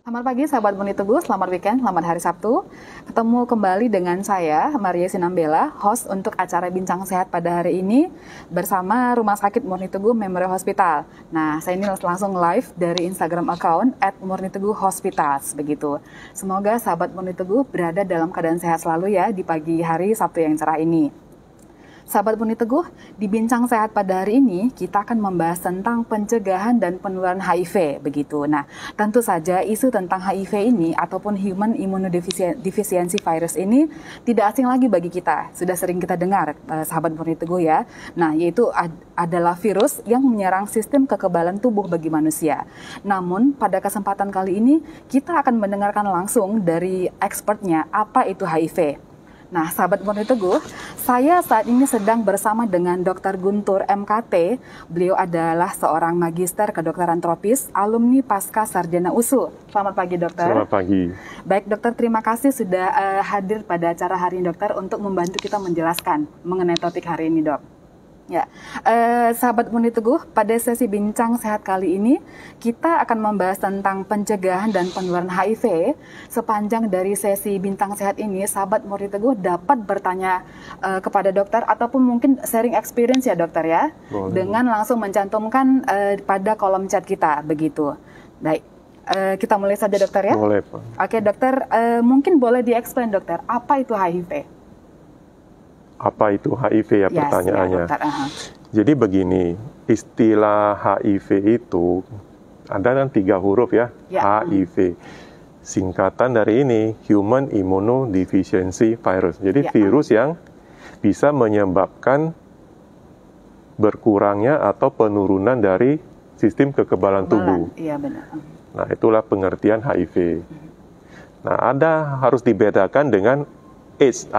Selamat pagi sahabat Muni Teguh, selamat weekend, selamat hari Sabtu. Ketemu kembali dengan saya, Maria Sinambela, host untuk acara Bincang Sehat pada hari ini bersama Rumah Sakit Murni Teguh Memorial Hospital. Nah, saya ini langsung live dari Instagram account @murniteguhhospitals, begitu. Semoga sahabat Murni Teguh berada dalam keadaan sehat selalu ya di pagi hari Sabtu yang cerah ini. Sahabat Murni Teguh, di Bincang Sehat pada hari ini kita akan membahas tentang pencegahan dan penularan HIV begitu. Nah, tentu saja isu tentang HIV ini ataupun Human Immunodeficiency Virus ini tidak asing lagi bagi kita. Sudah sering kita dengar, sahabat Murni Teguh ya. Nah, yaitu adalah virus yang menyerang sistem kekebalan tubuh bagi manusia. Namun, pada kesempatan kali ini kita akan mendengarkan langsung dari expertnya apa itu HIV. Nah, sahabat Murni Teguh, saya saat ini sedang bersama dengan Dr. Guntur MKT. Beliau adalah seorang magister kedokteran tropis, alumni pasca sarjana USU. Selamat pagi, dokter. Selamat pagi. Baik, dokter, terima kasih sudah hadir pada acara hari ini, dokter, untuk membantu kita menjelaskan mengenai topik hari ini, dok. Ya, sahabat Murni Teguh, pada sesi Bincang Sehat kali ini kita akan membahas tentang pencegahan dan penularan HIV. Sepanjang dari sesi Bincang Sehat ini, sahabat Murni Teguh dapat bertanya kepada dokter ataupun mungkin sharing experience ya dokter ya, Boleh. dengan langsung mencantumkan pada kolom chat kita begitu. Baik, kita mulai saja dokter ya. Boleh, Pak. Oke dokter, mungkin boleh di-explain dokter, apa itu HIV? Apa itu HIV ya pertanyaannya? Ya, dokter. Jadi begini, istilah HIV itu ada kan 3 huruf ya, HIV. Singkatan dari ini, Human Immunodeficiency Virus. Jadi virus yang bisa menyebabkan berkurangnya atau penurunan dari sistem kekebalan tubuh. Iya benar. Nah, itulah pengertian HIV. Nah, harus dibedakan dengan AIDS,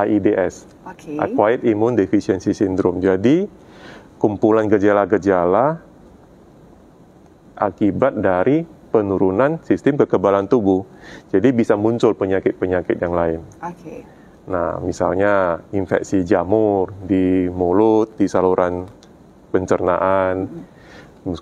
Acquired Immune Deficiency Syndrome. Jadi, kumpulan gejala-gejala akibat dari penurunan sistem kekebalan tubuh. Jadi, bisa muncul penyakit-penyakit yang lain. Nah, misalnya infeksi jamur di mulut, di saluran pencernaan,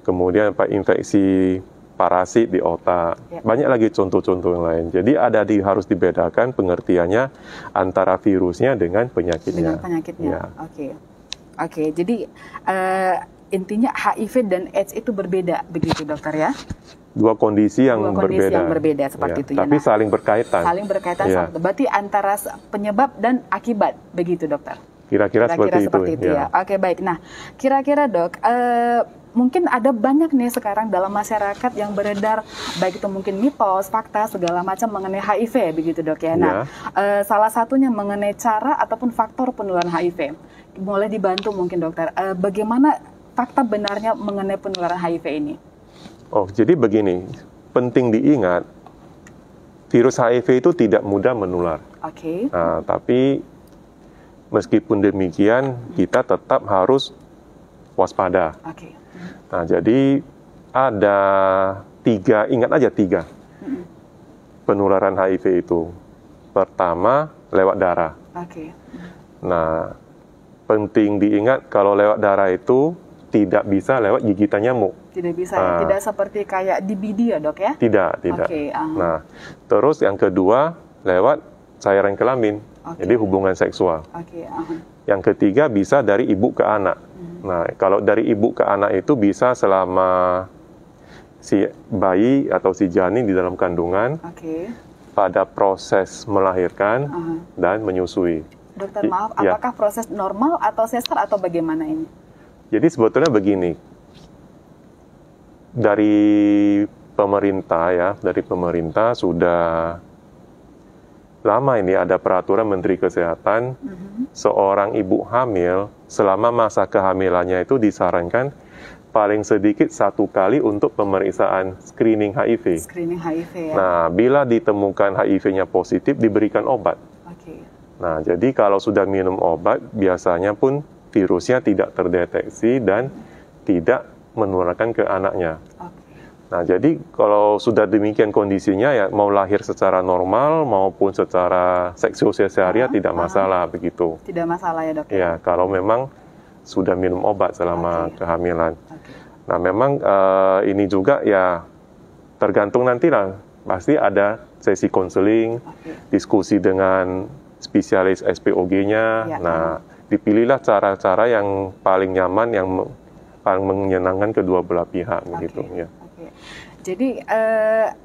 kemudian infeksi parasit di otak, banyak lagi contoh-contoh yang lain. Jadi harus dibedakan pengertiannya antara virusnya dengan penyakitnya. Dengan penyakitnya, Oke. Jadi intinya HIV dan AIDS itu berbeda, begitu dokter ya? Dua kondisi yang berbeda seperti itu ya. Tapi saling berkaitan. Saling berkaitan, berarti antara penyebab dan akibat, begitu dokter? Kira-kira seperti itu ya. Oke, baik. Nah, kira-kira dok, mungkin ada banyak nih sekarang dalam masyarakat yang beredar, baik itu mungkin mitos, fakta, segala macam mengenai HIV, begitu dok ya. Nah, salah satunya mengenai cara ataupun faktor penularan HIV. Boleh dibantu mungkin dokter, bagaimana fakta benarnya mengenai penularan HIV ini? Oh, jadi begini, penting diingat, virus HIV itu tidak mudah menular. Nah, tapi meskipun demikian, kita tetap harus waspada. Nah, jadi ada 3, ingat aja 3 penularan HIV itu. Pertama, lewat darah. Nah, penting diingat kalau lewat darah itu tidak bisa lewat gigitan nyamuk. Tidak bisa, tidak seperti kayak DBD ya dok ya? Tidak. Nah, terus yang kedua, lewat cairan kelamin, jadi hubungan seksual. Yang ketiga bisa dari ibu ke anak. Nah, kalau dari ibu ke anak itu bisa selama si bayi atau si janin di dalam kandungan, pada proses melahirkan dan menyusui. Dokter maaf, apakah proses normal atau sesar atau bagaimana ini? Jadi sebetulnya begini, dari pemerintah sudah lama ini ada peraturan Menteri Kesehatan, seorang ibu hamil selama masa kehamilannya itu disarankan paling sedikit 1 kali untuk pemeriksaan screening HIV. Nah, bila ditemukan HIV-nya positif, diberikan obat. Nah, jadi kalau sudah minum obat, biasanya pun virusnya tidak terdeteksi dan tidak menularkan ke anaknya. Nah, jadi kalau sudah demikian kondisinya ya mau lahir secara normal maupun secara seksiosesaria tidak masalah begitu. Tidak masalah ya dok? Ya, kalau memang sudah minum obat selama kehamilan. Nah, memang ini juga ya tergantung nanti lah pasti ada sesi konseling, diskusi dengan spesialis SPOG-nya. Nah, dipilihlah cara-cara yang paling nyaman, yang paling menyenangkan kedua belah pihak gitu ya. Jadi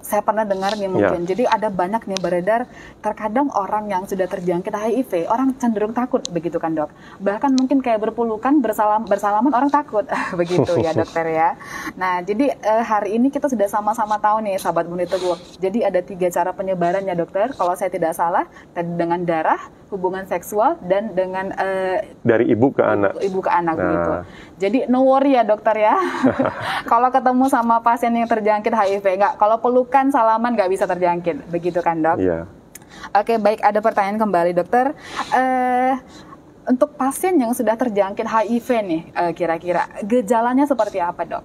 saya pernah dengar nih mungkin, jadi ada banyak nih beredar, terkadang orang yang sudah terjangkit HIV, orang cenderung takut begitu kan dok? Bahkan mungkin kayak berpelukan, bersalaman orang takut, begitu ya dokter ya. Nah jadi hari ini kita sudah sama-sama tahu nih sahabat Murni Teguh, jadi ada 3 cara penyebarannya dokter, kalau saya tidak salah, dengan darah, hubungan seksual, dan dengan dari ibu ke anak. Ibu ke anak begitu. Jadi no worry ya dokter ya, kalau ketemu sama pasien yang terjangkit HIV, kalau pelukan, salaman nggak bisa terjangkit, begitu kan dok? Iya. Oke, baik, ada pertanyaan kembali dokter. Untuk pasien yang sudah terjangkit HIV nih, kira-kira gejalanya seperti apa dok?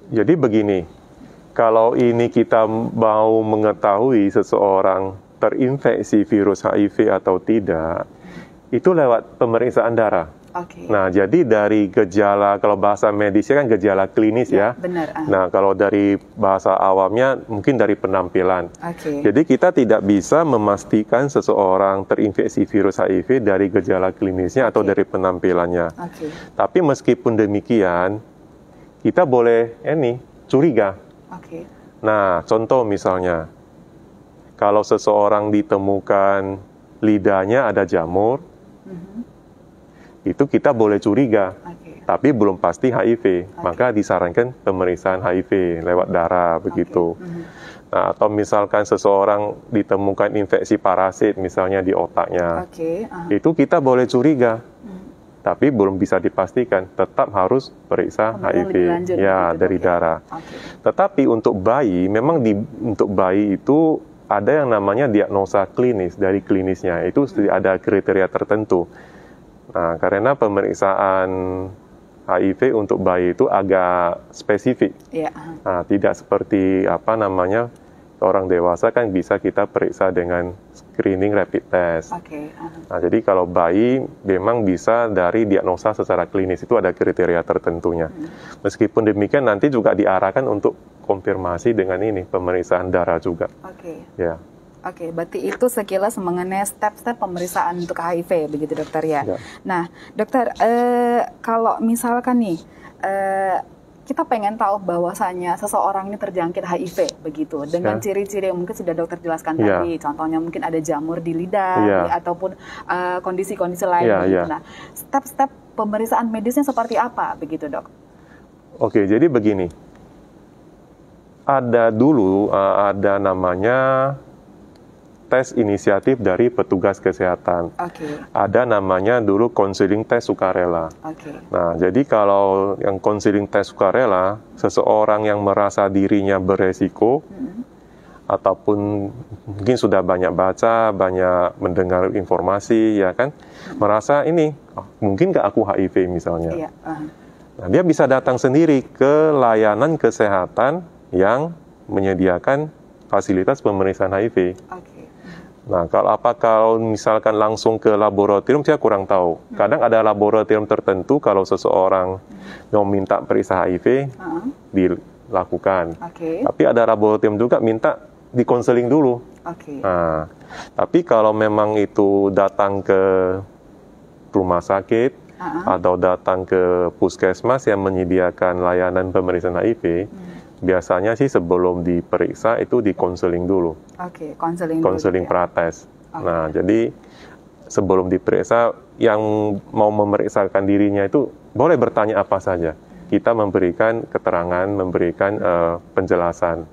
Jadi begini, kalau ini kita mau mengetahui seseorang terinfeksi virus HIV atau tidak, itu lewat pemeriksaan darah. Nah, jadi dari gejala, kalau bahasa medisnya kan gejala klinis ya. Benar. Nah, kalau dari bahasa awamnya mungkin dari penampilan. Jadi kita tidak bisa memastikan seseorang terinfeksi virus HIV dari gejala klinisnya atau dari penampilannya. Tapi meskipun demikian, kita boleh curiga. Nah, contoh misalnya, kalau seseorang ditemukan lidahnya ada jamur, itu kita boleh curiga, tapi belum pasti HIV, maka disarankan pemeriksaan HIV lewat darah begitu. Nah, atau misalkan seseorang ditemukan infeksi parasit misalnya di otaknya, itu kita boleh curiga, tapi belum bisa dipastikan, tetap harus periksa HIV dari darah. Tetapi untuk bayi, memang untuk bayi itu ada yang namanya diagnosa klinis dari klinisnya, itu ada kriteria tertentu. Nah, karena pemeriksaan HIV untuk bayi itu agak spesifik. Nah, tidak seperti orang dewasa kan bisa kita periksa dengan screening rapid test. Nah, jadi kalau bayi memang bisa dari diagnosa secara klinis, itu ada kriteria tertentunya. Meskipun demikian nanti juga diarahkan untuk konfirmasi dengan pemeriksaan darah juga. Berarti itu sekilas mengenai step-step pemeriksaan untuk HIV, begitu dokter ya. Nah, dokter, kalau misalkan nih, kita pengen tahu bahwasannya seseorang ini terjangkit HIV, begitu, dengan ciri-ciri yang mungkin sudah dokter jelaskan tadi, contohnya mungkin ada jamur di lidah, ataupun kondisi-kondisi lain. Nah, step-step pemeriksaan medisnya seperti apa, begitu dok? Oke, jadi begini, ada namanya tes inisiatif dari petugas kesehatan. Ada namanya dulu konseling tes sukarela. Nah, jadi kalau yang konseling tes sukarela, seseorang yang merasa dirinya beresiko, ataupun mungkin sudah banyak baca, banyak mendengar informasi, ya kan, merasa mungkin nggak aku HIV misalnya. Nah, dia bisa datang sendiri ke layanan kesehatan yang menyediakan fasilitas pemeriksaan HIV. Nah, kalau misalkan langsung ke laboratorium, saya kurang tahu. Kadang ada laboratorium tertentu, kalau seseorang mau minta periksa HIV, dilakukan. Tapi ada laboratorium juga minta dikonseling dulu. Nah, tapi kalau memang itu datang ke rumah sakit, atau datang ke puskesmas yang menyediakan layanan pemeriksaan HIV, biasanya sih sebelum diperiksa itu dikonseling dulu. Konseling prates. Nah, jadi sebelum diperiksa, yang mau memeriksakan dirinya itu boleh bertanya apa saja. Kita memberikan keterangan, memberikan penjelasan.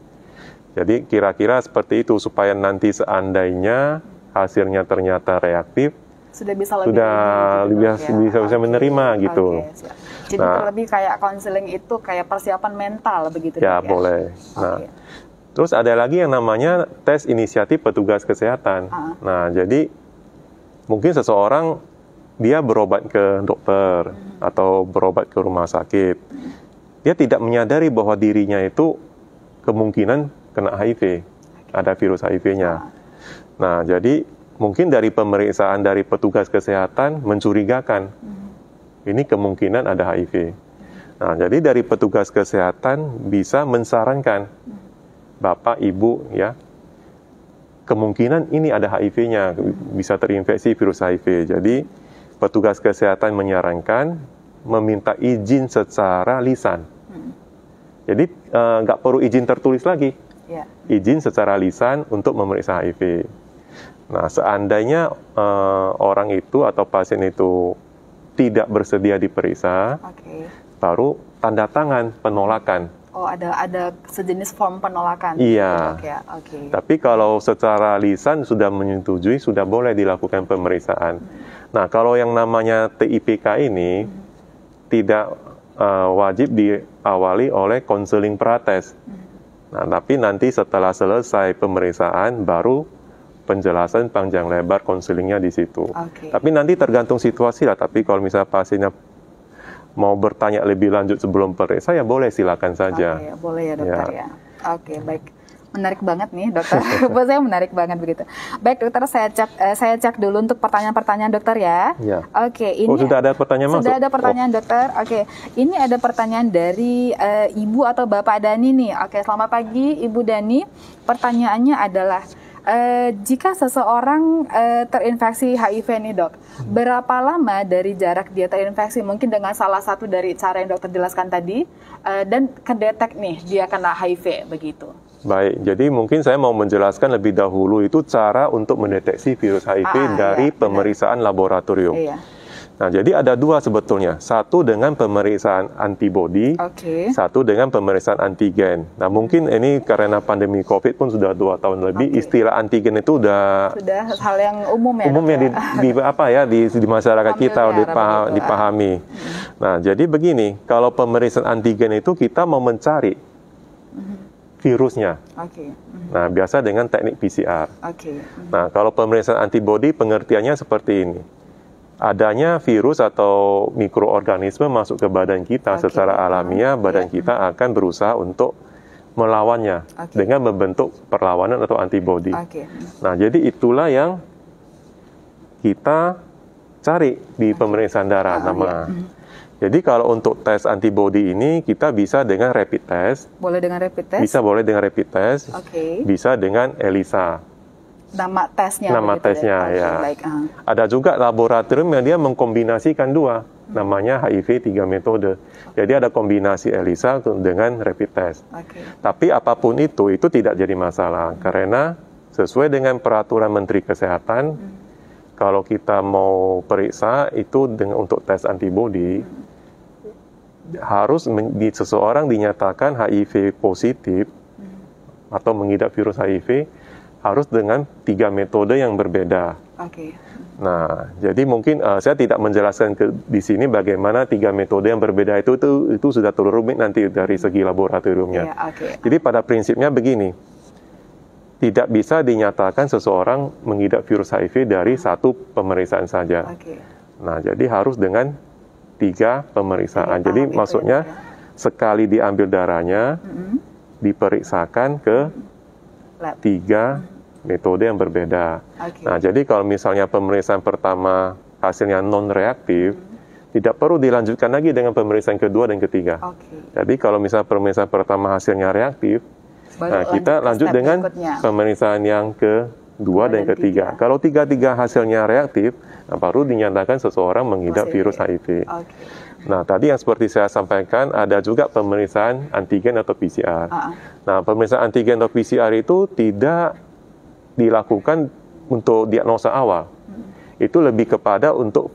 Jadi kira-kira seperti itu, supaya nanti seandainya hasilnya ternyata reaktif, sudah bisa menerima gitu. Jadi terlebih kayak konseling itu kayak persiapan mental begitu ya? Boleh. Nah, terus ada lagi yang namanya tes inisiatif petugas kesehatan. Nah, jadi mungkin seseorang dia berobat ke dokter atau berobat ke rumah sakit, dia tidak menyadari bahwa dirinya itu kemungkinan kena HIV, ada virus HIV-nya. Nah, jadi mungkin dari pemeriksaan dari petugas kesehatan mencurigakan ini kemungkinan ada HIV. Nah, jadi dari petugas kesehatan bisa mensarankan bapak, ibu, ya, kemungkinan ini ada HIV-nya, bisa terinfeksi virus HIV. Jadi petugas kesehatan menyarankan meminta izin secara lisan. Jadi nggak perlu izin tertulis lagi, izin secara lisan untuk memeriksa HIV. Nah, seandainya orang itu atau pasien itu tidak bersedia diperiksa, baru tanda tangan penolakan. Oh, ada sejenis form penolakan. Iya. Tapi kalau secara lisan sudah menyetujui, sudah boleh dilakukan pemeriksaan. Nah, kalau yang namanya TIPK ini tidak wajib diawali oleh konseling prates. Nah, tapi nanti setelah selesai pemeriksaan baru penjelasan panjang lebar konselingnya di situ. Tapi nanti tergantung situasi lah. Tapi kalau misalnya pasiennya mau bertanya lebih lanjut sebelum periksa, ya boleh, silakan saja. Boleh ya dokter ya. Baik. Menarik banget nih dokter. Buat saya menarik banget begitu. Baik dokter, saya cek dulu untuk pertanyaan-pertanyaan dokter ya. Ini sudah ada pertanyaan masuk? Sudah ada pertanyaan dokter. Ini ada pertanyaan dari Ibu atau Bapak Dani nih. Selamat pagi Ibu Dani. Pertanyaannya adalah, jika seseorang terinfeksi HIV nih dok, berapa lama dari jarak dia terinfeksi, mungkin dengan salah satu dari cara yang dokter jelaskan tadi, dan kedetek nih dia kena HIV begitu? Baik, jadi mungkin saya mau menjelaskan lebih dahulu itu cara untuk mendeteksi virus HIV dari pemeriksaan laboratorium. Nah, jadi ada dua sebetulnya. Satu dengan pemeriksaan antibodi, satu dengan pemeriksaan antigen. Nah, mungkin ini karena pandemi COVID pun sudah 2 tahun lebih, istilah antigen itu sudah hal yang umum ya. Umumnya di masyarakat kita dipahami. Nah, jadi begini, kalau pemeriksaan antigen itu kita mau mencari virusnya. Nah, biasa dengan teknik PCR. Nah, kalau pemeriksaan antibodi pengertiannya seperti ini. Adanya virus atau mikroorganisme masuk ke badan kita secara alamiah, badan kita akan berusaha untuk melawannya dengan membentuk perlawanan atau antibodi. Nah, jadi itulah yang kita cari di pemeriksaan darah. Jadi kalau untuk tes antibodi ini kita bisa dengan rapid test. Boleh dengan rapid test? Boleh dengan rapid test. Bisa dengan ELISA. Nama tesnya ya. Ada juga laboratorium yang dia mengkombinasikan dua, namanya HIV 3 metode. Jadi ada kombinasi ELISA dengan rapid test. Tapi apapun itu tidak jadi masalah, karena sesuai dengan peraturan Menteri Kesehatan, kalau kita mau periksa itu untuk tes antibodi, harus seseorang dinyatakan HIV positif atau mengidap virus HIV, harus dengan 3 metode yang berbeda. Nah, jadi mungkin saya tidak menjelaskan di sini bagaimana 3 metode yang berbeda itu sudah terlalu rumit nanti dari segi laboratoriumnya. Jadi pada prinsipnya begini, tidak bisa dinyatakan seseorang mengidap virus HIV dari satu pemeriksaan saja. Nah, jadi harus dengan 3 pemeriksaan. Jadi maksudnya sekali diambil darahnya, diperiksakan ke 3 metode yang berbeda. Nah, jadi kalau misalnya pemeriksaan pertama hasilnya non-reaktif, tidak perlu dilanjutkan lagi dengan pemeriksaan kedua dan ketiga. Jadi kalau misalnya pemeriksaan pertama hasilnya reaktif, kita lanjut dengan pemeriksaan yang kedua dan ketiga. Kalau 3 hasilnya reaktif, baru dinyatakan seseorang mengidap virus HIV. Nah, tadi yang seperti saya sampaikan, ada juga pemeriksaan antigen atau PCR. Nah, pemeriksaan antigen atau PCR itu tidak dilakukan untuk diagnosa awal. Itu lebih kepada untuk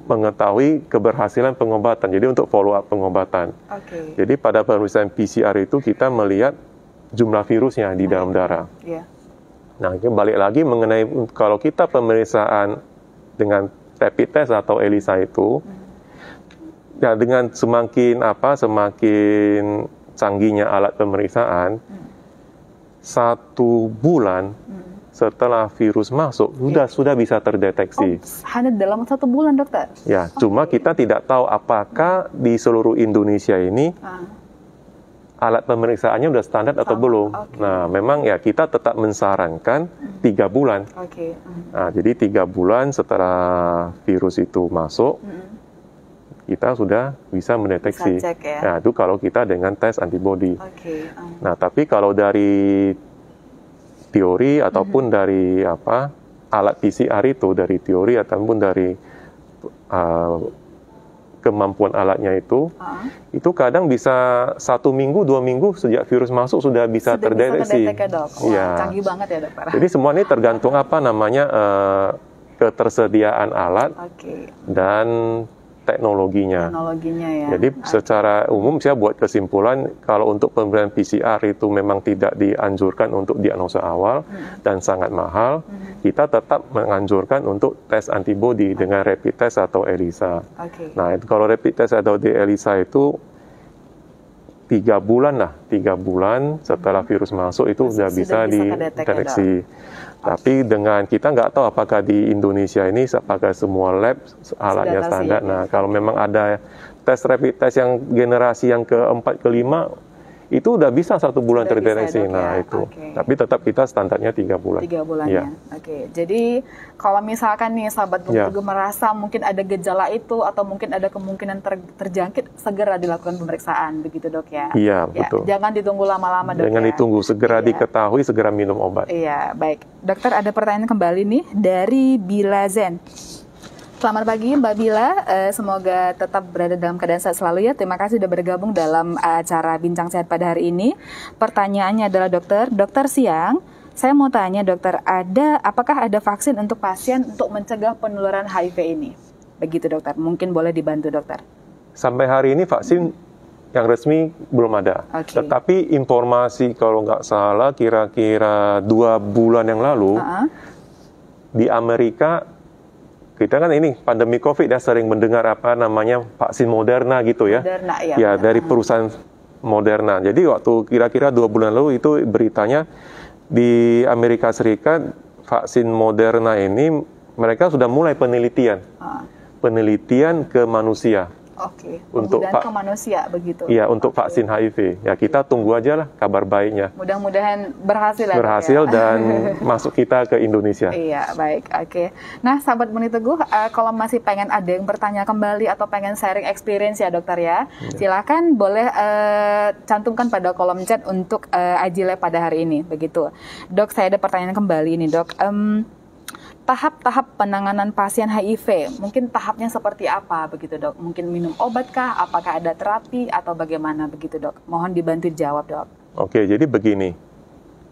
mengetahui keberhasilan pengobatan, jadi untuk follow up pengobatan. Jadi pada pemeriksaan PCR itu kita melihat jumlah virusnya di dalam darah. Nah, balik lagi mengenai kalau kita pemeriksaan dengan rapid test atau ELISA itu, ya dengan semakin canggihnya alat pemeriksaan, 1 bulan setelah virus masuk sudah bisa terdeteksi. Hanya dalam 1 bulan, dokter? Ya, cuma kita tidak tahu apakah di seluruh Indonesia ini alat pemeriksaannya sudah standar atau belum. Nah, memang ya kita tetap mensarankan 3 bulan. Nah, jadi 3 bulan setelah virus itu masuk, kita sudah bisa mendeteksi. Bisa cek, ya? Nah, itu kalau kita dengan tes antibody. Oke. Nah, tapi kalau dari teori ataupun dari alat PCR itu, dari teori ataupun dari kemampuan alatnya itu kadang bisa 1 minggu, 2 minggu sejak virus masuk sudah bisa terdeteksi. Ya, Dok? Wah, ya. Canggih banget ya, Dokter. Jadi semua ini tergantung ketersediaan alat dan teknologinya. Ya. Jadi secara umum saya buat kesimpulan kalau untuk pemberian PCR itu memang tidak dianjurkan untuk diagnosa awal dan sangat mahal, kita tetap menganjurkan untuk tes antibody dengan rapid test atau ELISA. Nah, itu kalau rapid test atau ELISA itu 3 bulan setelah virus masuk itu sudah bisa dideteksi. Tapi dengan kita nggak tahu apakah di Indonesia ini apakah semua lab alatnya standar. Nah, kalau memang ada tes rapid test yang generasi yang keempat, kelima, itu udah bisa 1 bulan terdeteksi. Nah, itu. Tapi tetap kita standarnya 3 bulan. 3 bulan ya. Jadi kalau misalkan nih sahabat Bung merasa mungkin ada gejala itu atau mungkin ada kemungkinan terjangkit, segera dilakukan pemeriksaan, begitu Dok ya? Iya, betul. Jangan ditunggu lama-lama Dok. Jangan ditunggu, segera diketahui, segera minum obat. Iya, baik. Dokter, ada pertanyaan kembali nih dari Bila Zen. Selamat pagi Mbak Bila, semoga tetap berada dalam keadaan sehat selalu ya. Terima kasih sudah bergabung dalam acara Bincang Sehat pada hari ini. Pertanyaannya adalah dokter siang, saya mau tanya dokter, apakah ada vaksin untuk pasien untuk mencegah penularan HIV ini? Begitu dokter, mungkin boleh dibantu dokter. Sampai hari ini vaksin yang resmi belum ada. Tetapi informasi kalau nggak salah kira-kira 2 bulan yang lalu, di Amerika, kita kan ini pandemi COVID ya sering mendengar vaksin Moderna gitu ya. Moderna, ya dari perusahaan Moderna. Jadi waktu kira-kira 2 bulan lalu itu beritanya di Amerika Serikat vaksin Moderna ini mereka sudah mulai penelitian ke manusia. Untuk ke manusia begitu. Iya, untuk vaksin HIV. Ya, kita tunggu aja lah kabar baiknya. Mudah-mudahan berhasil ya. Berhasil dan masuk kita ke Indonesia. Iya, baik. Nah, sahabat Muni Teguh, kalau masih pengen ada yang bertanya kembali atau pengen sharing experience ya dokter ya, silakan boleh cantumkan pada kolom chat untuk Ajile pada hari ini, begitu. Dok, saya ada pertanyaan kembali ini, Dok. Tahap-tahap penanganan pasien HIV, mungkin tahapnya seperti apa begitu Dok? Mungkin minum obat kah? Apakah ada terapi atau bagaimana begitu Dok? Mohon dibantu jawab Dok. Jadi begini,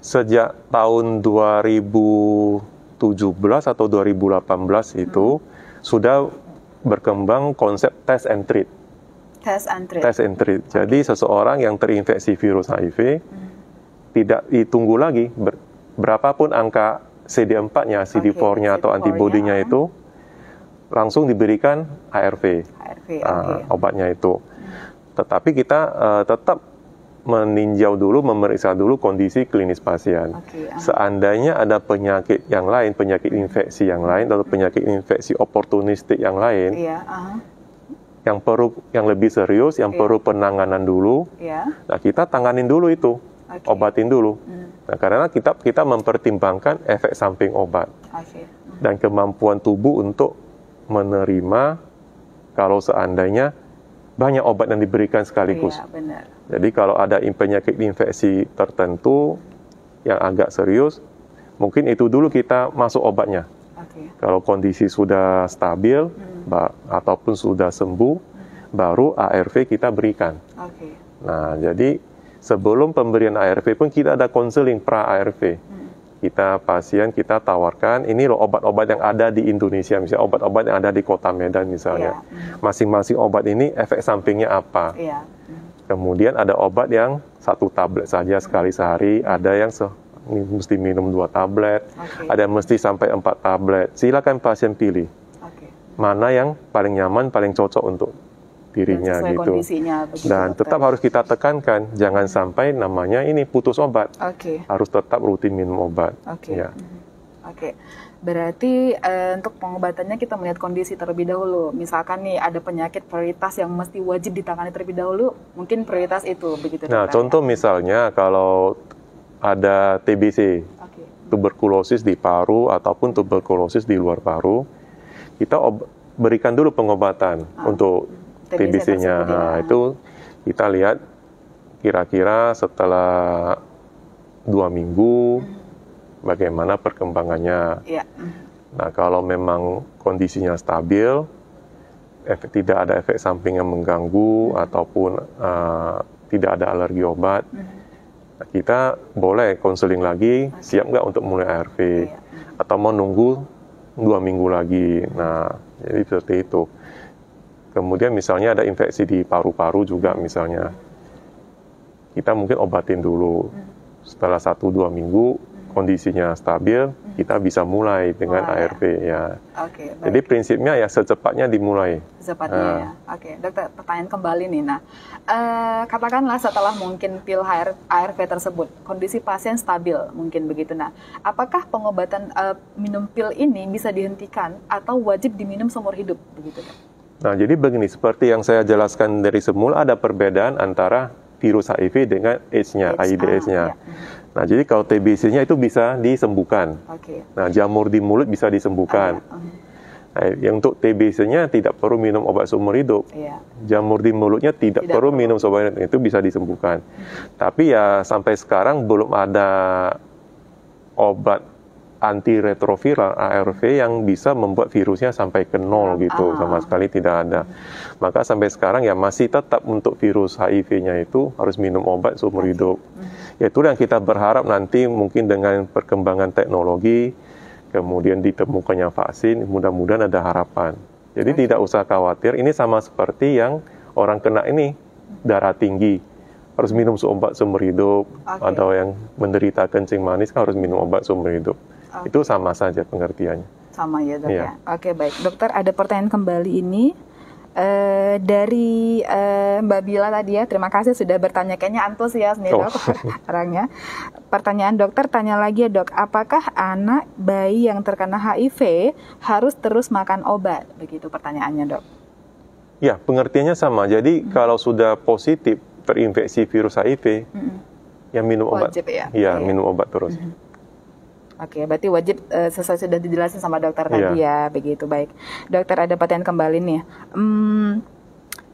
sejak tahun 2017 atau 2018 itu sudah berkembang konsep test and treat. Test and treat. Jadi seseorang yang terinfeksi virus HIV tidak ditunggu lagi berapapun angka CD4-nya, CD4-nya atau antibodinya itu langsung diberikan ARV, obatnya itu. Tetapi kita tetap meninjau dulu, memeriksa dulu kondisi klinis pasien. Seandainya ada penyakit yang lain, penyakit infeksi yang lain atau penyakit infeksi oportunistik yang lain, yang lebih serius, yang perlu penanganan dulu, nah kita tanganin dulu itu. Obatin dulu. Nah, karena kita mempertimbangkan efek samping obat dan kemampuan tubuh untuk menerima kalau seandainya banyak obat yang diberikan sekaligus. Benar. Jadi kalau ada penyakit infeksi tertentu yang agak serius, mungkin itu dulu kita masuk obatnya. Kalau kondisi sudah stabil ataupun sudah sembuh, baru ARV kita berikan. Nah, jadi sebelum pemberian ARV pun kita ada konseling pra-ARV. Kita tawarkan, ini loh obat-obat yang ada di Indonesia, misalnya obat-obat yang ada di Kota Medan misalnya. Masing-masing obat ini efek sampingnya apa. Kemudian ada obat yang 1 tablet saja sekali sehari, ada yang mesti minum 2 tablet, ada yang mesti sampai 4 tablet. Silakan pasien pilih. Mana yang paling nyaman, paling cocok untuk dirinya gitu. Dan tetap harus kita tekankan, jangan sampai namanya ini putus obat. Harus tetap rutin minum obat. Berarti untuk pengobatannya kita melihat kondisi terlebih dahulu. Misalkan nih ada penyakit prioritas yang mesti wajib ditangani terlebih dahulu, mungkin prioritas itu begitu. Nah, contoh misalnya kalau ada TBC, tuberkulosis di paru ataupun tuberkulosis di luar paru, kita berikan dulu pengobatan untuk TBC-nya. tersebut, ya. Nah, itu kita lihat kira-kira setelah 2 minggu bagaimana perkembangannya. Ya. Nah, kalau memang kondisinya stabil, tidak ada efek samping yang mengganggu ataupun tidak ada alergi obat, kita boleh konseling lagi, siap nggak untuk mulai ARV, atau mau nunggu 2 minggu lagi. Nah, jadi seperti itu. Kemudian misalnya ada infeksi di paru-paru juga misalnya, kita mungkin obatin dulu. Setelah 1-2 minggu kondisinya stabil, kita bisa mulai dengan ARV ya. Oke, baik. Jadi prinsipnya ya secepatnya dimulai. Secepatnya ya. Oke, dokter, pertanyaan kembali nih. Nah, katakanlah setelah mungkin pil ARV tersebut, kondisi pasien stabil mungkin begitu. Nah, apakah pengobatan minum pil ini bisa dihentikan atau wajib diminum seumur hidup begitu, Dok? Nah, jadi begini, seperti yang saya jelaskan dari semula, ada perbedaan antara virus HIV dengan AIDS-nya, AIDS-nya. Nah, jadi kalau TBC-nya itu bisa disembuhkan. Nah, jamur di mulut bisa disembuhkan. Nah, yang untuk TBC-nya tidak perlu minum obat seumur hidup. Jamur di mulutnya tidak perlu minum seumur hidup, itu bisa disembuhkan. Tapi ya sampai sekarang belum ada obat antiretroviral ARV yang bisa membuat virusnya sampai ke 0 gitu, sama sekali tidak ada. Maka sampai sekarang ya masih tetap untuk virus HIV-nya itu harus minum obat seumur hidup. Ya itu yang kita berharap nanti mungkin dengan perkembangan teknologi, kemudian ditemukannya vaksin, mudah-mudahan ada harapan. Jadi tidak usah khawatir, ini sama seperti yang orang kena ini darah tinggi, harus minum obat seumur hidup, atau yang menderita kencing manis kan harus minum obat seumur hidup. Itu sama saja pengertiannya. Sama ya, Dok ya. Oke, baik. Dokter, ada pertanyaan kembali ini dari Mbak Bila tadi ya. Terima kasih sudah bertanya. Kayaknya antusias nih, Dok, orangnya. Pertanyaan dokter, tanya lagi ya, Dok. Apakah anak bayi yang terkena HIV harus terus makan obat? Begitu pertanyaannya, Dok. Ya, pengertiannya sama. Jadi kalau sudah positif terinfeksi virus HIV, ya minum obat. Wajib ya? Ya, minum obat terus. Oke, berarti wajib sesuai sudah dijelasin sama dokter tadi ya, begitu. Baik, dokter, ada pertanyaan kembali nih.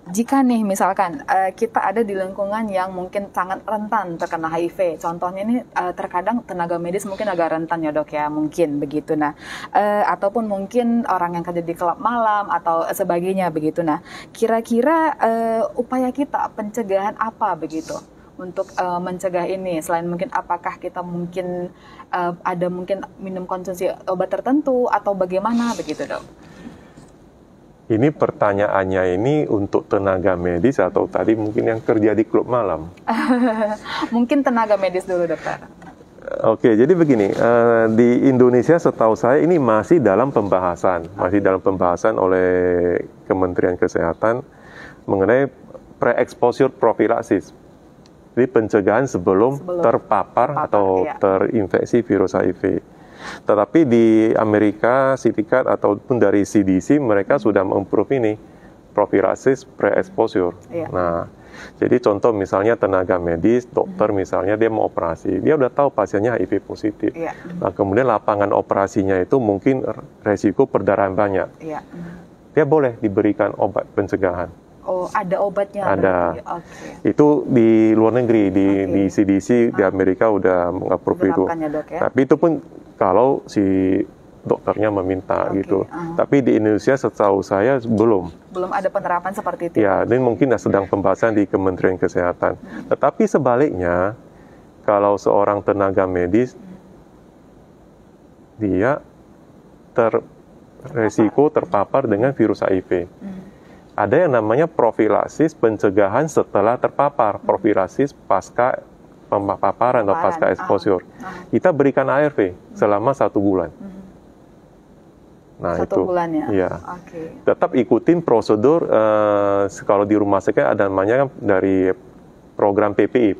Jika nih misalkan kita ada di lingkungan yang mungkin sangat rentan terkena HIV, contohnya ini terkadang tenaga medis mungkin agak rentan ya, Dok ya, mungkin begitu. Nah, ataupun mungkin orang yang kerja di klub malam atau sebagainya begitu. Nah, kira-kira upaya kita pencegahan apa begitu untuk mencegah ini? Selain mungkin apakah kita mungkin ada mungkin minum konsumsi obat tertentu atau bagaimana begitu, Dok? Ini pertanyaannya ini untuk tenaga medis atau tadi mungkin yang kerja di klub malam? Mungkin tenaga medis dulu, dokter. Oke, jadi begini, di Indonesia setahu saya ini masih dalam pembahasan, oleh Kementerian Kesehatan mengenai pre-exposure prophylaxis. Jadi pencegahan sebelum terpapar atau terinfeksi virus HIV. Tetapi di Amerika Serikat ataupun dari CDC mereka sudah memprove ini prophylaxis pre-exposure. Nah, jadi contoh misalnya tenaga medis, dokter misalnya dia mau operasi, dia udah tahu pasiennya HIV positif. Nah, kemudian lapangan operasinya itu mungkin resiko perdarahan banyak. Dia boleh diberikan obat pencegahan. Oh, ada obatnya? Ada. Itu di luar negeri, di CDC, di Amerika udah meng-approve itu. Ya, Dok, ya? Tapi itu pun kalau si dokternya meminta gitu. Tapi di Indonesia setahu saya belum. Belum ada penerapan seperti itu? Ya, ini mungkin sedang pembahasan di Kementerian Kesehatan. Tetapi sebaliknya, kalau seorang tenaga medis, dia resiko terpapar dengan virus HIV. Ada yang namanya profilaksis pencegahan setelah terpapar, profilaksis pasca paparan atau pasca exposure. Kita berikan ARV selama 1 bulan. Nah, 1 bulan ya? Iya. Tetap ikutin prosedur, kalau di rumah sakit ada namanya dari program PPI,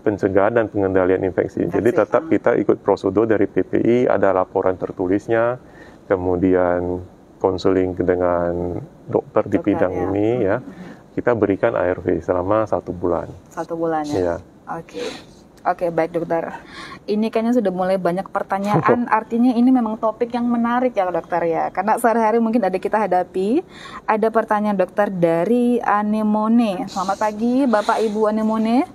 pencegahan dan pengendalian infeksi. Jadi tetap kita ikut prosedur dari PPI, ada laporan tertulisnya, kemudian konseling dengan dokter di bidang ini ya. Kita berikan ARV selama 1 bulan. 1 bulan ya? Iya. Oke. Oke, baik dokter. Ini kayaknya sudah mulai banyak pertanyaan, artinya ini memang topik yang menarik ya dokter ya. Karena sehari-hari mungkin ada kita hadapi. Ada pertanyaan dokter dari Anemone. Selamat pagi Bapak Ibu Anemone.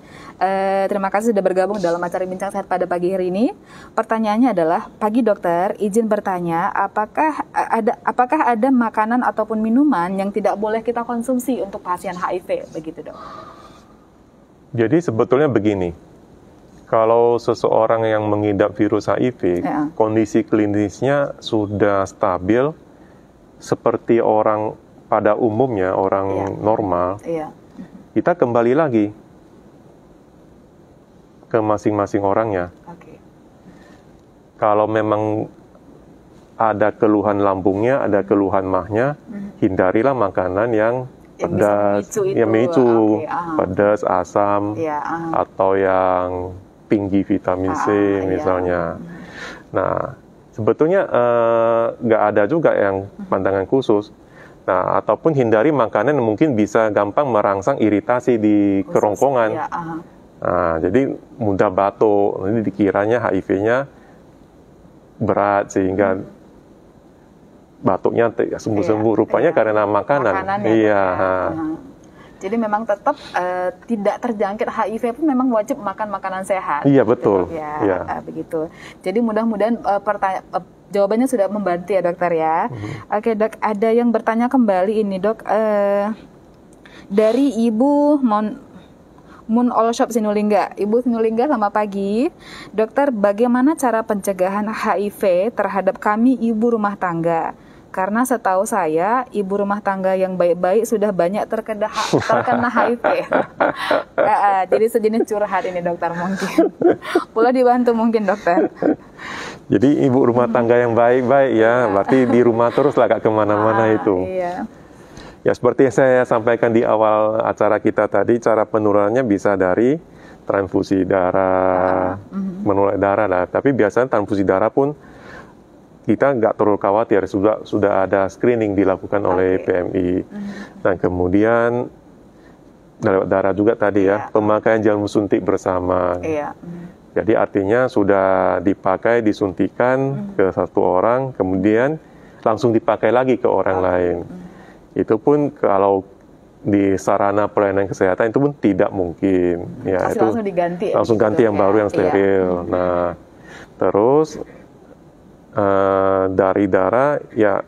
Terima kasih sudah bergabung dalam acara Bincang Sehat pada pagi hari ini. Pertanyaannya adalah, pagi dokter, izin bertanya, apakah ada makanan ataupun minuman yang tidak boleh kita konsumsi untuk pasien HIV, begitu dok? Jadi sebetulnya begini. Kalau seseorang yang mengidap virus HIV, kondisi klinisnya sudah stabil, seperti orang pada umumnya, orang normal, kita kembali lagi ke masing-masing orangnya. Kalau memang ada keluhan lambungnya, ada keluhan mahnya, hindarilah makanan yang pedas, yang memicu, pedas, asam, atau yang tinggi vitamin C misalnya. Nah, sebetulnya nggak ada juga yang pandangan khusus. Nah, ataupun hindari makanan yang mungkin bisa gampang merangsang iritasi di kerongkongan. Nah, jadi mudah batuk, ini dikiranya HIV-nya berat sehingga batuknya sembuh-sembuh. Rupanya karena makanan. Jadi memang tetap tidak terjangkit HIV pun memang wajib makan makanan sehat. Iya betul. Begitu. Jadi mudah-mudahan jawabannya sudah membantu ya dokter ya. Oke dok, ada yang bertanya kembali ini dok, dari Ibu Moon All Shop Sinulingga. Ibu Sinulingga, selamat pagi. Dokter, bagaimana cara pencegahan HIV terhadap kami ibu rumah tangga? Karena setahu saya, ibu rumah tangga yang baik-baik sudah banyak terkena HIV. Jadi sejenis curhat ini dokter mungkin. Pula dibantu mungkin dokter. Jadi ibu rumah tangga yang baik-baik ya, berarti di rumah terus lah, gak kemana-mana itu. Ya seperti yang saya sampaikan di awal acara kita tadi, cara penurunannya bisa dari transfusi darah, menolak darah lah. Tapi biasanya transfusi darah pun kita nggak terlalu khawatir, sudah ada screening dilakukan oleh PMI. Dan kemudian lewat darah juga tadi ya, pemakaian jarum suntik bersama. Jadi artinya sudah dipakai, disuntikan ke satu orang, kemudian langsung dipakai lagi ke orang lain. Itu pun kalau di sarana pelayanan kesehatan itu pun tidak mungkin. Ya, itu langsung diganti. Langsung ganti yang baru yang steril. Nah, terus dari darah ya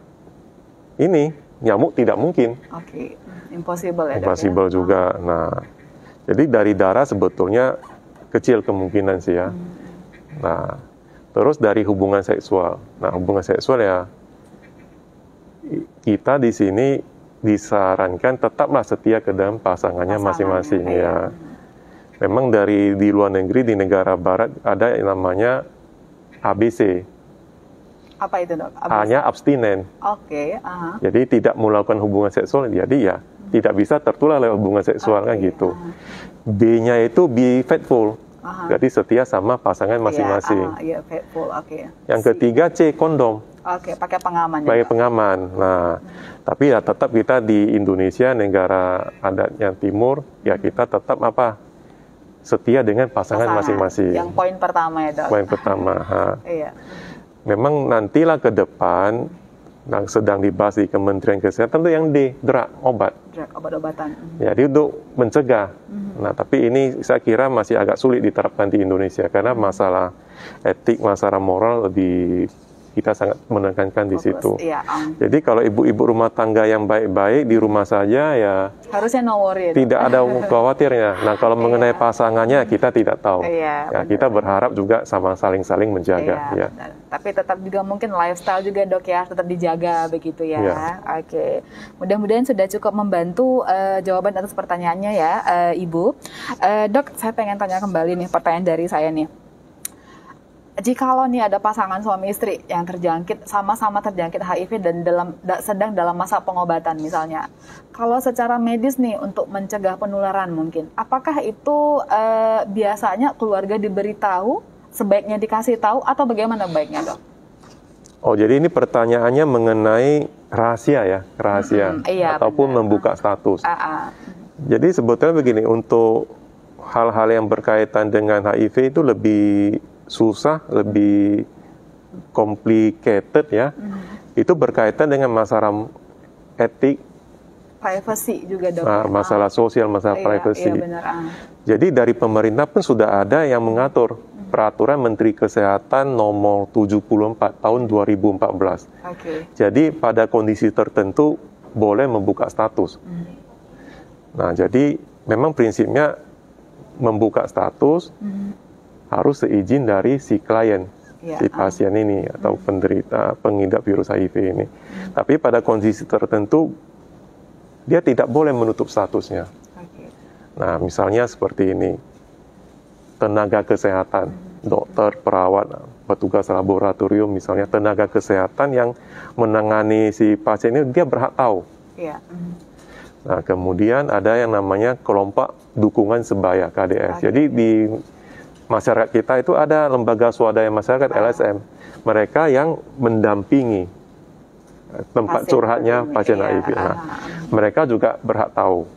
ini nyamuk tidak mungkin. Impossible ya. Impossible juga. Nah, jadi dari darah sebetulnya kecil kemungkinan sih ya. Nah, terus dari hubungan seksual. Nah, hubungan seksual ya kita di sini disarankan tetaplah setia ke dalam pasangannya masing-masing ya. Memang di luar negeri, di negara barat ada yang namanya ABC. Apa itu dok? A-nya abstinen. Jadi tidak melakukan hubungan seksual, jadi ya tidak bisa tertular lewat hubungan seksual kan gitu. B-nya itu be faithful. Jadi setia sama pasangan masing-masing. Yang ketiga C, kondom. Pakai pengaman. Pakai pengaman. Nah, tapi ya tetap kita di Indonesia, negara adatnya timur, ya kita tetap setia dengan pasangan masing-masing. Yang poin pertama ya dok. Poin pertama. Memang nantilah ke depan yang sedang dibahas di Kementerian Kesehatan itu yang D, drug, obat. Drug, obat-obatan. Jadi untuk mencegah. Nah, tapi ini saya kira masih agak sulit diterapkan di Indonesia karena masalah etik, masalah moral kita sangat menekankan di situ. Jadi kalau ibu-ibu rumah tangga yang baik-baik di rumah saja ya harusnya no worry. Tidak ada khawatirnya. Nah, kalau mengenai pasangannya kita tidak tahu. Ya, kita berharap juga sama saling-saling menjaga ya. Tapi tetap juga mungkin lifestyle juga dok ya, tetap dijaga begitu ya. Mudah-mudahan sudah cukup membantu jawaban atas pertanyaannya ya Ibu. Dok, saya pengen tanya kembali nih pertanyaan dari saya nih. Jikalau nih ada pasangan suami istri yang sama-sama terjangkit HIV dan sedang dalam masa pengobatan misalnya, kalau secara medis nih untuk mencegah penularan mungkin, apakah itu biasanya keluarga diberitahu, sebaiknya dikasih tahu atau bagaimana baiknya dok? Oh jadi ini pertanyaannya mengenai rahasia ataupun membuka status. Jadi sebetulnya begini, untuk hal-hal yang berkaitan dengan HIV itu lebih susah, lebih complicated ya. Itu berkaitan dengan masalah etik, privacy juga dok. Masalah sosial, masalah privacy. Iya benar. Jadi dari pemerintah pun sudah ada yang mengatur peraturan Menteri Kesehatan nomor 74 tahun 2014. Jadi pada kondisi tertentu boleh membuka status. Nah, jadi memang prinsipnya membuka status harus seizin dari si klien, si pasien ini atau penderita pengidap virus HIV ini. Tapi pada kondisi tertentu dia tidak boleh menutup statusnya. Nah, misalnya seperti ini, tenaga kesehatan, dokter, perawat, petugas laboratorium, misalnya tenaga kesehatan yang menangani si pasien ini, dia berhak tahu. Nah, kemudian ada yang namanya kelompok dukungan sebaya, KDS. Jadi di masyarakat kita itu ada lembaga swadaya masyarakat, LSM. Mereka yang mendampingi tempat curhatnya pasien HIV. Nah, mereka juga berhak tahu.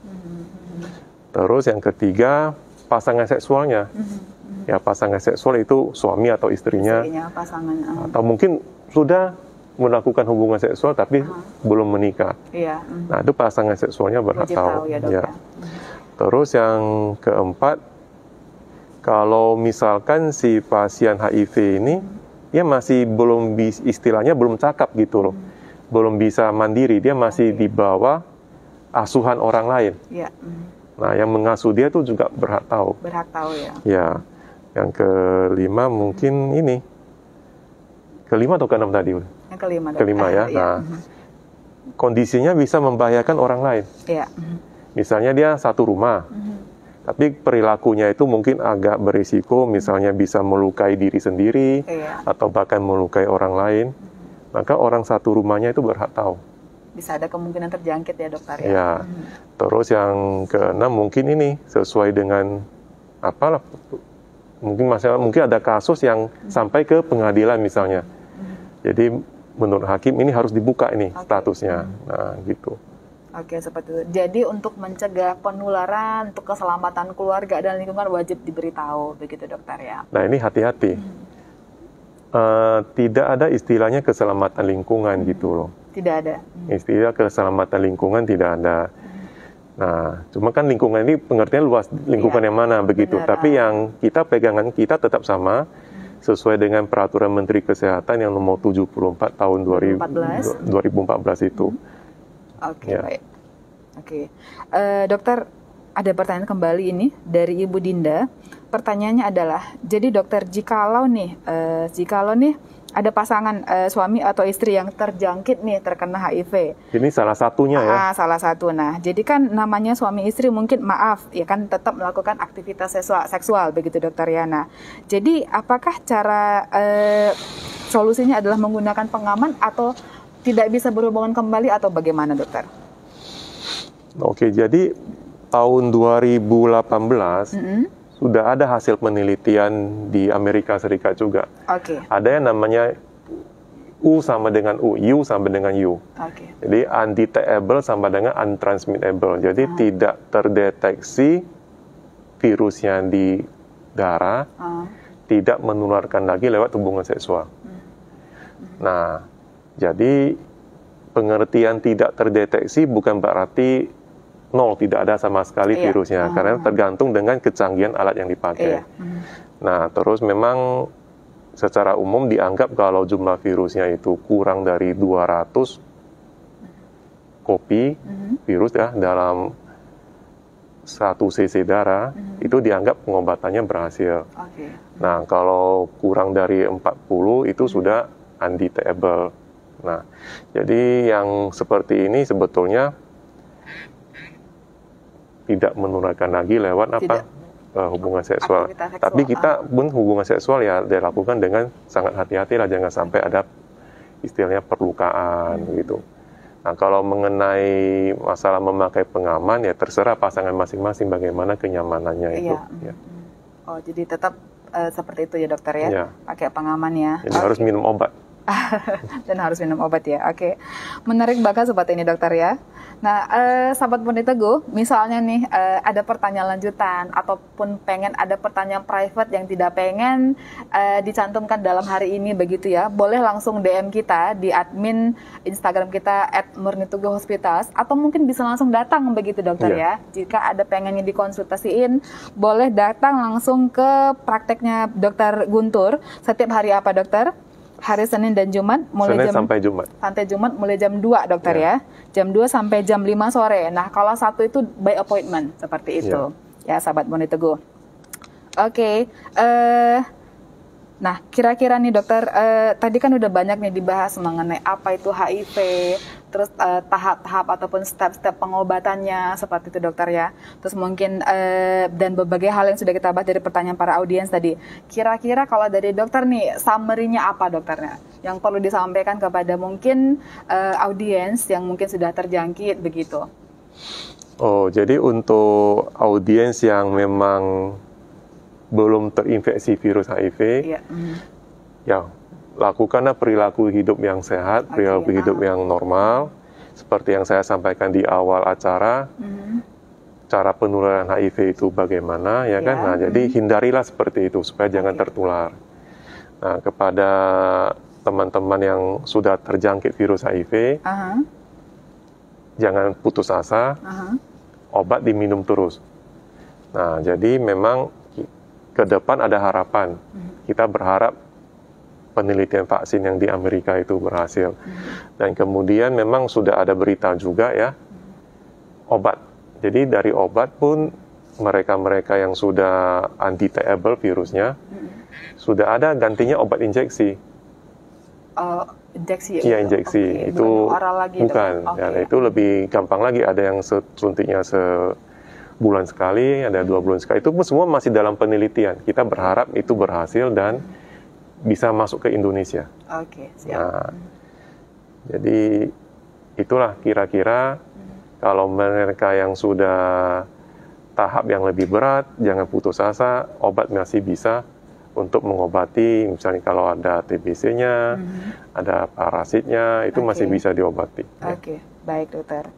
Terus yang ketiga, pasangan seksualnya. Ya, pasangan seksual itu suami atau istrinya. Atau mungkin sudah melakukan hubungan seksual tapi belum menikah. Nah, itu pasangan seksualnya berhak tahu. Ya. Terus yang keempat, kalau misalkan si pasien HIV ini dia masih belum istilahnya belum cakap gitu loh. Belum bisa mandiri, dia masih di bawah asuhan orang lain. Nah, yang mengasuh dia tuh juga berhak tahu. Berhak tahu ya. Ya. Yang kelima mungkin ini. Kelima atau keenam tadi? Yang kelima. Kelima ya. Nah, kondisinya bisa membahayakan orang lain. Misalnya dia satu rumah. Tapi perilakunya itu mungkin agak berisiko, misalnya bisa melukai diri sendiri atau bahkan melukai orang lain. Maka orang satu rumahnya itu berhak tahu. Bisa ada kemungkinan terjangkit ya dokter ya. Ya. Terus yang keenam mungkin ini sesuai dengan apalah, mungkin ada kasus yang sampai ke pengadilan misalnya. Jadi menurut hakim ini harus dibuka ini statusnya. Nah, gitu. Seperti itu. Jadi untuk mencegah penularan, untuk keselamatan keluarga dan lingkungan wajib diberitahu, begitu dokter ya. Nah, ini hati-hati. Tidak ada istilahnya keselamatan lingkungan gitu loh. Tidak ada. Istilah keselamatan lingkungan tidak ada. Nah, cuma kan lingkungan ini pengertian luas, lingkungan yang mana begitu. Benar. Tapi yang kita pegangan kita tetap sama, sesuai dengan peraturan Menteri Kesehatan yang nomor 74 tahun 2014 itu. Baik. Dokter, ada pertanyaan kembali ini dari Ibu Dinda. Pertanyaannya adalah, jadi dokter, jikalau nih ada pasangan suami atau istri yang terjangkit nih terkena HIV. Ini salah satunya ya. Salah satu. Nah, jadi kan namanya suami istri mungkin ya kan tetap melakukan aktivitas seksual begitu dokter Yana. Jadi apakah cara solusinya adalah menggunakan pengaman atau tidak bisa berhubungan kembali atau bagaimana dokter? Jadi tahun 2018 sudah ada hasil penelitian di Amerika Serikat juga. Ada yang namanya U sama dengan U, U sama dengan U. Jadi undetectable sama dengan untransmittable. Jadi tidak terdeteksi virusnya di darah, tidak menularkan lagi lewat hubungan seksual. Nah, jadi pengertian tidak terdeteksi bukan berarti nol, tidak ada sama sekali virusnya, karena tergantung dengan kecanggihan alat yang dipakai. Nah, terus memang secara umum dianggap kalau jumlah virusnya itu kurang dari 200 kopi virus ya dalam 1 cc darah, itu dianggap pengobatannya berhasil. Nah, kalau kurang dari 40 itu sudah undetectable. Nah, jadi yang seperti ini sebetulnya tidak menularkan lagi lewat hubungan seksual. Tapi kita pun hubungan seksual ya dilakukan dengan sangat hati-hati lah, jangan sampai ada istilahnya perlukaan gitu. Nah, kalau mengenai masalah memakai pengaman ya terserah pasangan masing-masing bagaimana kenyamanannya itu. Ya. Jadi tetap seperti itu ya dokter ya, pakai pengaman ya. Jadi harus minum obat. Dan harus minum obat ya. Oke. Menarik banget seperti ini dokter ya. Nah, sahabat Murni Teguh, misalnya nih ada pertanyaan lanjutan ataupun pengen ada pertanyaan private yang tidak pengen dicantumkan dalam hari ini begitu ya, boleh langsung DM kita di admin Instagram kita @murniteguhhospitals atau mungkin bisa langsung datang begitu dokter ya. Jika ada pengennya dikonsultasiin, boleh datang langsung ke prakteknya Dokter Guntur setiap hari apa dokter? Hari Senin dan Jumat mulai Senin jam sampai Jumat mulai jam 2 dokter ya. Jam 2 sampai jam 5 sore. Nah, kalau satu itu by appointment seperti itu. Ya, sahabat Murni Teguh. Oke, nah, kira-kira nih dokter, tadi kan udah banyak nih dibahas mengenai apa itu HIV, terus tahap-tahap ataupun step-step pengobatannya seperti itu dokter ya. Terus mungkin dan berbagai hal yang sudah kita bahas dari pertanyaan para audiens tadi. Kira-kira kalau dari dokter nih, summary-nya apa dokternya? Yang perlu disampaikan kepada mungkin audiens yang mungkin sudah terjangkit begitu. Oh, jadi untuk audiens yang memang belum terinfeksi virus HIV, ya lakukanlah perilaku hidup yang sehat, perilaku hidup yang normal, seperti yang saya sampaikan di awal acara. Cara penularan HIV itu bagaimana, ya kan? Nah, jadi hindarilah seperti itu supaya jangan tertular. Nah, kepada teman-teman yang sudah terjangkit virus HIV, jangan putus asa, obat diminum terus. Nah, jadi memang ke depan ada harapan. Kita berharap penelitian vaksin yang di Amerika itu berhasil. Dan kemudian memang sudah ada berita juga ya, obat. Jadi dari obat pun mereka-mereka yang sudah undetectable virusnya, sudah ada gantinya obat injeksi. Injeksi? Iya, injeksi. Itu oral lagi, bukan. Ya, itu lebih gampang lagi. Ada yang suntiknya bulan sekali, ada 2 bulan sekali. Itu semua masih dalam penelitian. Kita berharap itu berhasil dan bisa masuk ke Indonesia. Oke, siap. Nah, jadi itulah kira-kira kalau mereka yang sudah tahap yang lebih berat, jangan putus asa, obat masih bisa untuk mengobati, misalnya kalau ada TBC-nya, ada parasitnya, itu masih bisa diobati. Oke, baik dokter.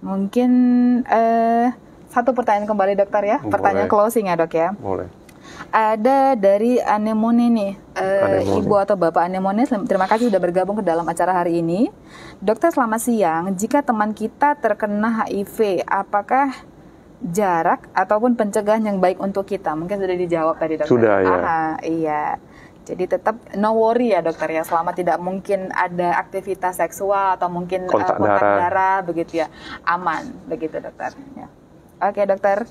Mungkin satu pertanyaan kembali dokter ya, pertanyaan closing ya dok ya. Boleh. Ada dari Anemone nih, Ibu atau Bapak Anemone, terima kasih sudah bergabung ke dalam acara hari ini. Dokter selamat siang, jika teman kita terkena HIV, apakah jarak ataupun pencegahan yang baik untuk kita? Mungkin sudah dijawab tadi dokter. Sudah ya. Iya. Jadi tetap no worry ya dokter ya, selama tidak mungkin ada aktivitas seksual atau mungkin kontak darah begitu ya, aman begitu dokter. Ya. Oke dokter,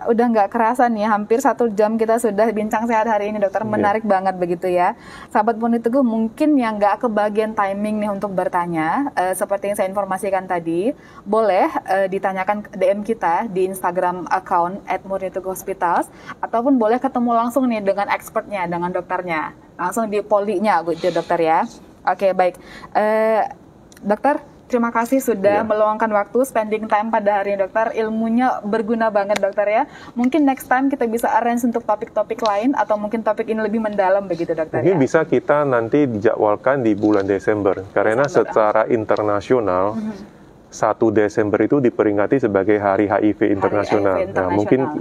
udah nggak kerasa nih, hampir 1 jam kita sudah bincang sehat hari ini dokter, menarik banget begitu ya. Sahabat Murni Teguh mungkin yang nggak kebagian timing nih untuk bertanya, seperti yang saya informasikan tadi, boleh ditanyakan DM kita di Instagram account @murniteguhhospitals, ataupun boleh ketemu langsung nih dengan expertnya, dengan dokternya, langsung di polinya gitu dokter ya. Oke baik, dokter. Terima kasih sudah meluangkan waktu, spending time pada hari ini dokter. Ilmunya berguna banget dokter ya. Mungkin next time kita bisa arrange untuk topik-topik lain atau mungkin topik ini lebih mendalam begitu dokter. Mungkin bisa kita nanti dijadwalkan di bulan Desember. Karena secara internasional 1 Desember itu diperingati sebagai Hari HIV Internasional. Nah, mungkin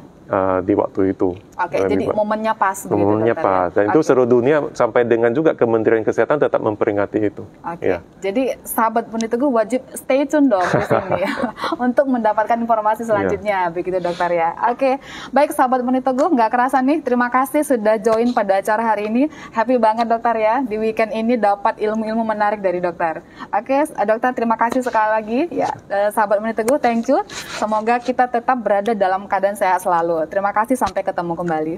di waktu itu. Oke, jadi momennya pas. Momennya pas. Dan itu seluruh dunia sampai dengan juga Kementerian Kesehatan tetap memperingati itu. Oke. Ya. Jadi sahabat Murni Teguh wajib stay tune dong di sini untuk mendapatkan informasi selanjutnya, begitu dokter ya. Oke, baik sahabat Murni Teguh, nggak kerasa nih. Terima kasih sudah join pada acara hari ini. Happy banget dokter ya, di weekend ini dapat ilmu-ilmu menarik dari dokter. Oke, dokter terima kasih sekali lagi. Ya, sahabat Murni Teguh, thank you. Semoga kita tetap berada dalam keadaan sehat selalu. Terima kasih, sampai ketemu kembali.